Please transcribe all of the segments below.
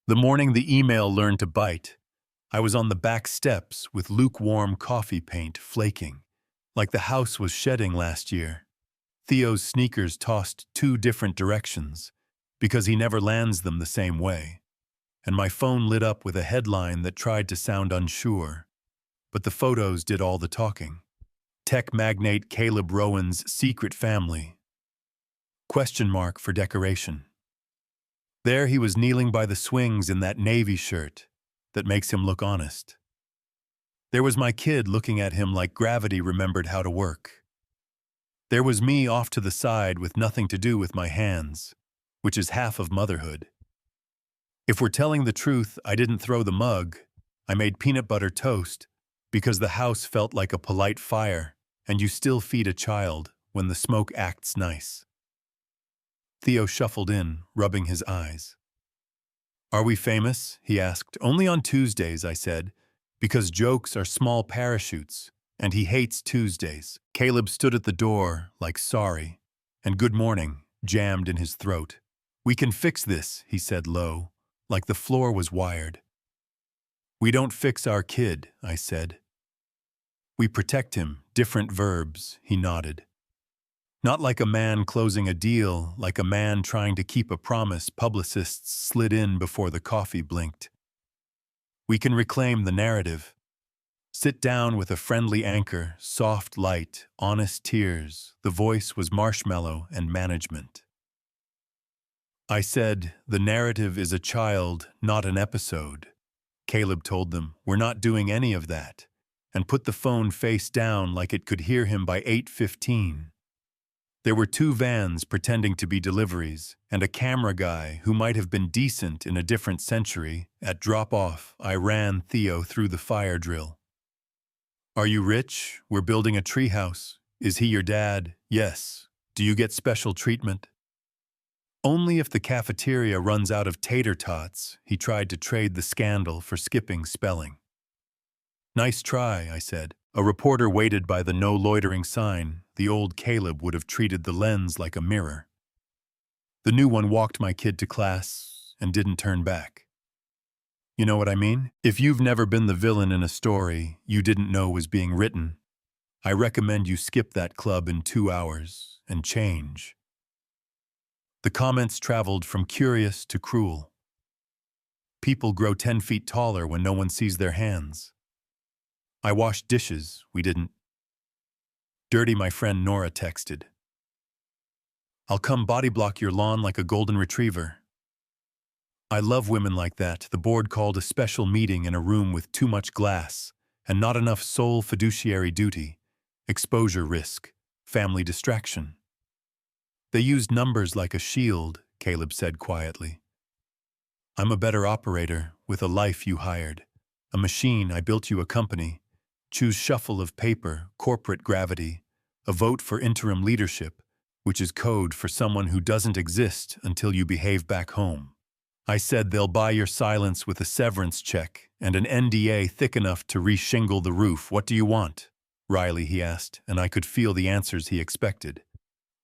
The morning the email learned to bite, I was on the back steps with lukewarm coffee paint flaking, like the house was shedding last year. Theo's sneakers tossed two different directions, because he never lands them the same way. And my phone lit up with a headline that tried to sound unsure, but the photos did all the talking. Tech magnate Caleb Rowan's secret family. Question mark for decoration. There he was kneeling by the swings in that navy shirt that makes him look honest. There was my kid looking at him like gravity remembered how to work. There was me off to the side with nothing to do with my hands, which is half of motherhood. If we're telling the truth, I didn't throw the mug. I made peanut butter toast because the house felt like a polite fire, and you still feed a child when the smoke acts nice. Theo shuffled in, rubbing his eyes. Are we famous? He asked. Only on Tuesdays, I said, because jokes are small parachutes, and he hates Tuesdays. Caleb stood at the door, like sorry, and good morning jammed in his throat. We can fix this, he said low, like the floor was wired. We don't fix our kid, I said. We protect him, different verbs, he nodded. Not like a man closing a deal, like a man trying to keep a promise publicists slid in before the coffee blinked. We can reclaim the narrative. Sit down with a friendly anchor, soft light, honest tears. The voice was marshmallow and management. I said, the narrative is a child, not an episode. Caleb told them, we're not doing any of that, and put the phone face down like it could hear him by 8:15. There were two vans pretending to be deliveries, and a camera guy who might have been decent in a different century. At drop-off, I ran Theo through the fire drill. Are you rich? We're building a treehouse. Is he your dad? Yes. Do you get special treatment? Only if the cafeteria runs out of tater tots. He tried to trade the scandal for skipping spelling. Nice try, I said. A reporter waited by the no loitering sign. The old Caleb would have treated the lens like a mirror. The new one walked my kid to class and didn't turn back. You know what I mean? If you've never been the villain in a story you didn't know was being written, I recommend you skip that club in 2 hours and change. The comments traveled from curious to cruel. People grow 10 feet taller when no one sees their hands. I washed dishes, we didn't. Dirty, my friend Nora texted. I'll come body block your lawn like a golden retriever. I love women like that. The board called a special meeting in a room with too much glass and not enough sole fiduciary duty, exposure risk, family distraction. They used numbers like a shield, Caleb said quietly. I'm a better operator with a life you hired. A machine, I built you a company. Choose shuffle of paper, corporate gravity, a vote for interim leadership, which is code for someone who doesn't exist until you behave back home. I said they'll buy your silence with a severance check and an NDA thick enough to reshingle the roof. What do you want? Riley, he asked, and I could feel the answers he expected.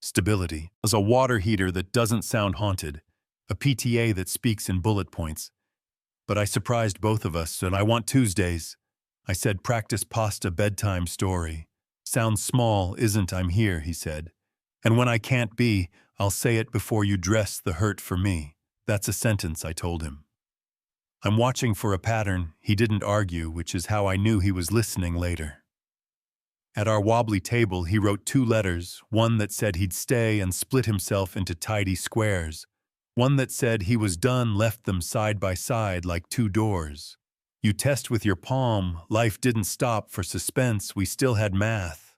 Stability. As a water heater that doesn't sound haunted, a PTA that speaks in bullet points. But I surprised both of us, and I want Tuesdays. I said practice pasta bedtime story. Sounds small, isn't I'm here, he said. And when I can't be, I'll say it before you dress the hurt for me. That's a sentence, I told him. I'm watching for a pattern. He didn't argue, which is how I knew he was listening later. At our wobbly table, he wrote 2 letters, one that said he'd stay and split himself into tidy squares. One that said he was done, left them side by side like 2 doors. You test with your palm, life didn't stop for suspense, we still had math.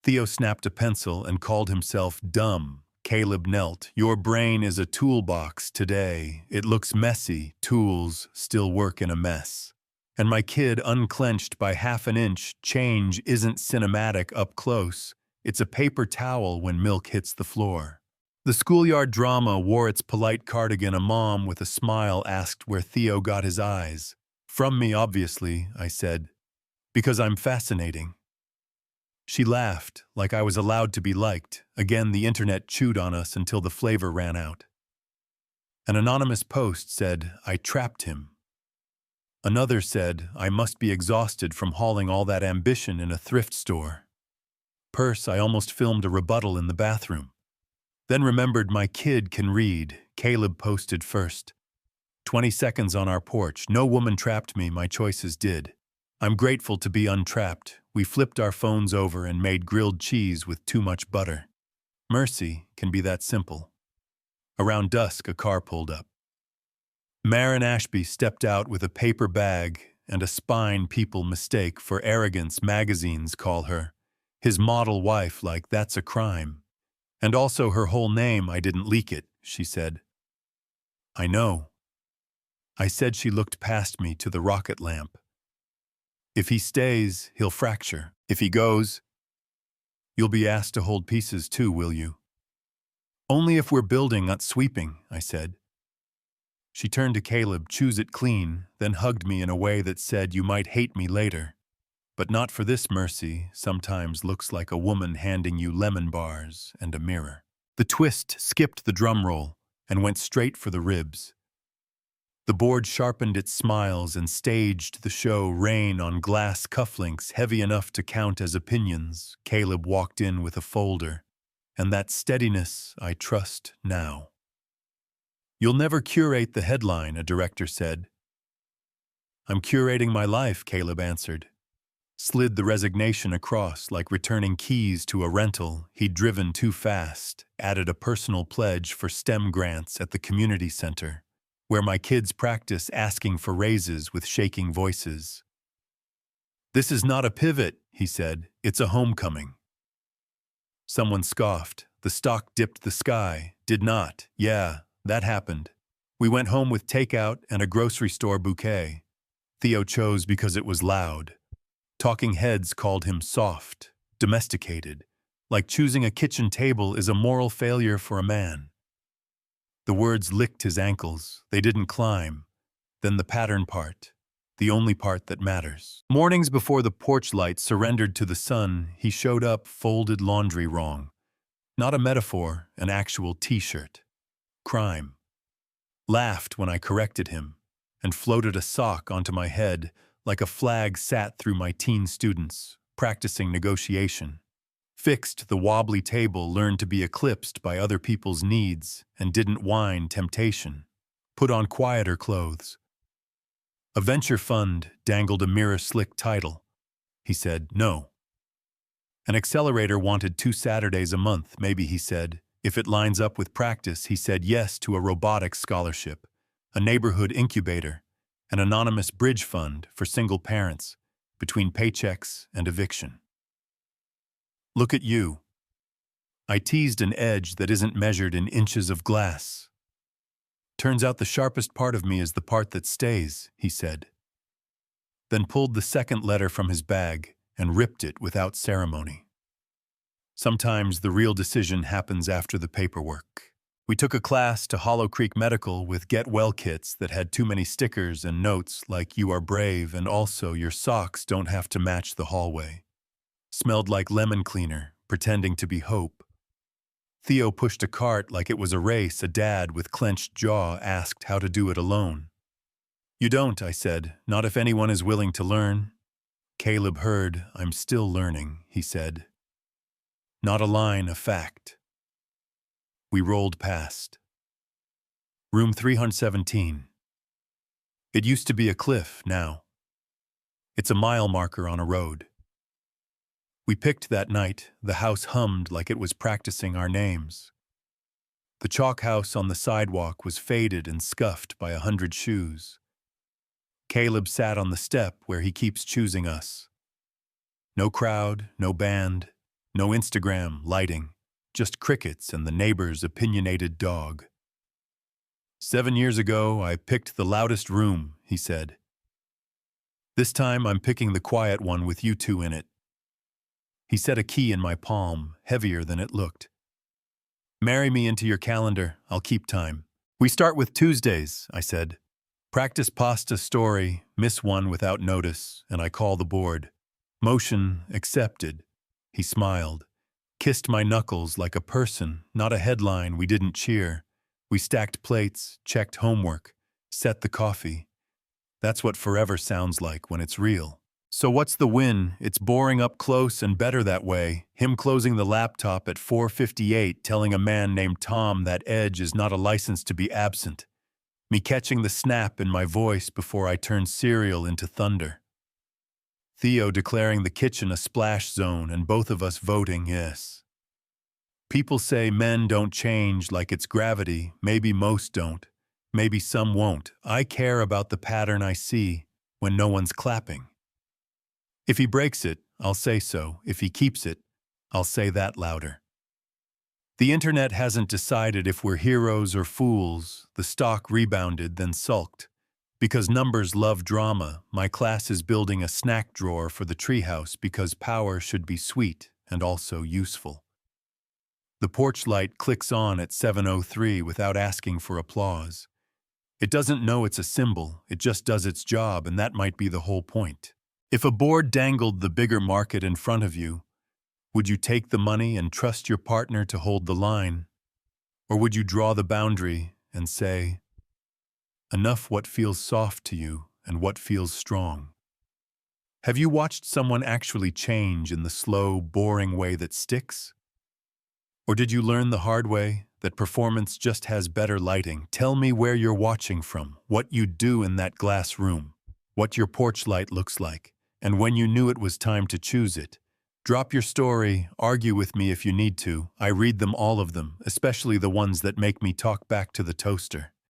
Theo snapped a pencil and called himself dumb. Caleb knelt. Your brain is a toolbox today. It looks messy, tools still work in a mess. And my kid unclenched by half an inch, change isn't cinematic up close. It's a paper towel when milk hits the floor. The schoolyard drama wore its polite cardigan. A mom with a smile asked where Theo got his eyes. From me, obviously, I said, because I'm fascinating. She laughed, like I was allowed to be liked. Again, the internet chewed on us until the flavor ran out. An anonymous post said, "I trapped him." Another said, "I must be exhausted from hauling all that ambition in a thrift store." Purse, I almost filmed a rebuttal in the bathroom. Then remembered my kid can read. Caleb posted first. 20 seconds on our porch. No woman trapped me, my choices did. I'm grateful to be untrapped. We flipped our phones over and made grilled cheese with too much butter. Mercy can be that simple. Around dusk, a car pulled up. Marin Ashby stepped out with a paper bag and a spine people mistake for arrogance, magazines call her. His model wife, like that's a crime. And also her whole name, I didn't leak it, she said. I know. I said. She looked past me to the rocket lamp. If he stays, he'll fracture. If he goes, you'll be asked to hold pieces too, will you? Only if we're building, not sweeping, I said. She turned to Caleb, choose it clean, then hugged me in a way that said, you might hate me later. But not for this. Mercy sometimes looks like a woman handing you lemon bars and a mirror. The twist skipped the drum roll and went straight for the ribs. The board sharpened its smiles and staged the show rain on glass cufflinks heavy enough to count as opinions. Caleb walked in with a folder, and that steadiness I trust now. You'll never curate the headline, a director said. I'm curating my life, Caleb answered. Slid the resignation across like returning keys to a rental he'd driven too fast, added a personal pledge for STEM grants at the community center, where my kids practice asking for raises with shaking voices. This is not a pivot, he said, it's a homecoming. Someone scoffed. The stock dipped the sky. Did not. Yeah, that happened. We went home with takeout and a grocery store bouquet. Theo chose because it was loud. Talking heads called him soft, domesticated, like choosing a kitchen table is a moral failure for a man. The words licked his ankles. They didn't climb. Then the pattern part, the only part that matters. Mornings before the porch light surrendered to the sun, he showed up, folded laundry wrong. Not a metaphor, an actual t-shirt. Crime. Laughed when I corrected him, and floated a sock onto my head like a flag sat through my teen students, practicing negotiation. Fixed the wobbly table, learned to be eclipsed by other people's needs, and didn't whine temptation. Put on quieter clothes. A venture fund dangled a mirror-slick title. He said, no. An accelerator wanted 2 Saturdays a month, maybe, he said. If it lines up with practice, he said yes to a robotics scholarship, a neighborhood incubator, an anonymous bridge fund for single parents, between paychecks and eviction. Look at you. I teased an edge that isn't measured in inches of glass. Turns out the sharpest part of me is the part that stays, he said. Then pulled the second letter from his bag and ripped it without ceremony. Sometimes the real decision happens after the paperwork. We took a class to Hollow Creek Medical with get well kits that had too many stickers and notes like you are brave and also your socks don't have to match the hallway. Smelled like lemon cleaner, pretending to be hope. Theo pushed a cart like it was a race. A dad with clenched jaw asked how to do it alone. You don't, I said, not if anyone is willing to learn. Caleb heard, I'm still learning, he said. Not a line, a fact. We rolled past. Room 317. It used to be a cliff, now. It's a mile marker on a road. We picked that night. The house hummed like it was practicing our names. The chalk house on the sidewalk was faded and scuffed by 100 shoes. Caleb sat on the step where he keeps choosing us. No crowd, no band, no Instagram lighting. Just crickets and the neighbor's opinionated dog. 7 years ago, I picked the loudest room, he said. This time I'm picking the quiet one with you two in it. He set a key in my palm, heavier than it looked. Marry me into your calendar, I'll keep time. We start with Tuesdays, I said. Practice pasta story, miss one without notice, and I call the board. Motion accepted. He smiled. Kissed my knuckles like a person, not a headline we didn't cheer. We stacked plates, checked homework, set the coffee. That's what forever sounds like when it's real. So what's the win? It's boring up close and better that way. Him closing the laptop at 4:58, telling a man named Tom that edge is not a license to be absent. Me catching the snap in my voice before I turned cereal into thunder. Theo declaring the kitchen a splash zone and both of us voting yes. People say men don't change like it's gravity. Maybe most don't. Maybe some won't. I care about the pattern I see when no one's clapping. If he breaks it, I'll say so. If he keeps it, I'll say that louder. The internet hasn't decided if we're heroes or fools. The stock rebounded, then sulked. Because numbers love drama, my class is building a snack drawer for the treehouse because power should be sweet and also useful. The porch light clicks on at 7:03 without asking for applause. It doesn't know it's a symbol, it just does its job, and that might be the whole point. If a board dangled the bigger market in front of you, would you take the money and trust your partner to hold the line? Or would you draw the boundary and say, enough what feels soft to you and what feels strong? Have you watched someone actually change in the slow, boring way that sticks? Or did you learn the hard way that performance just has better lighting? Tell me where you're watching from, what you do in that glass room, what your porch light looks like, and when you knew it was time to choose it. Drop your story, argue with me if you need to. I read them, all of them, especially the ones that make me talk back to the toaster.